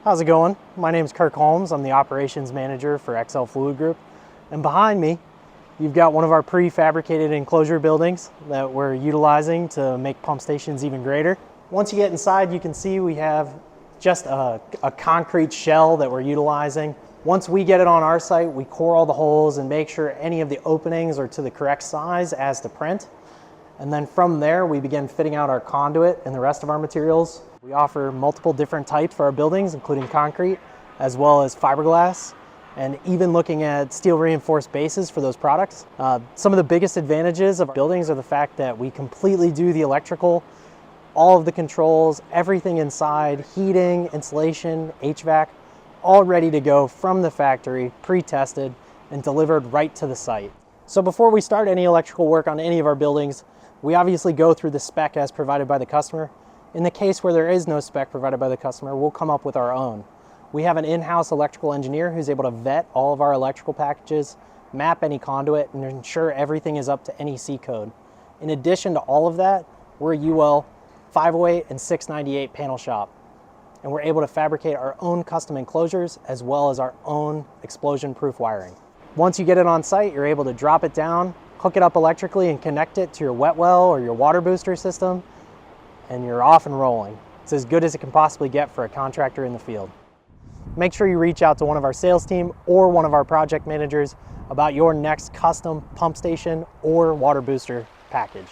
How's it going? My name is Kirk Holmes. I'm the operations manager for XL Fluid Group. And behind me, you've got one of our prefabricated enclosure buildings that we're utilizing to make pump stations even greater. Once you get inside, you can see we have just a concrete shell that we're utilizing. Once we get it on our site, we core all the holes and make sure any of the openings are to the correct size as to print. And then from there, we begin fitting out our conduit and the rest of our materials. We offer multiple different types for our buildings, including concrete, as well as fiberglass, and even looking at steel reinforced bases for those products. Some of the biggest advantages of our buildings are the fact that we completely do the electrical, all of the controls, everything inside, heating, insulation, HVAC, all ready to go from the factory, pre-tested and delivered right to the site. So before we start any electrical work on any of our buildings, we obviously go through the spec as provided by the customer. In the case where there is no spec provided by the customer, we'll come up with our own. We have an in-house electrical engineer who's able to vet all of our electrical packages, map any conduit, and ensure everything is up to NEC code. In addition to all of that, we're a UL 508 and 698 panel shop, and we're able to fabricate our own custom enclosures as well as our own explosion-proof wiring. Once you get it on site, you're able to drop it down, hook it up electrically, and connect it to your wet well or your water booster system, and you're off and rolling. It's as good as it can possibly get for a contractor in the field. Make sure you reach out to one of our sales team or one of our project managers about your next custom pump station or water booster package.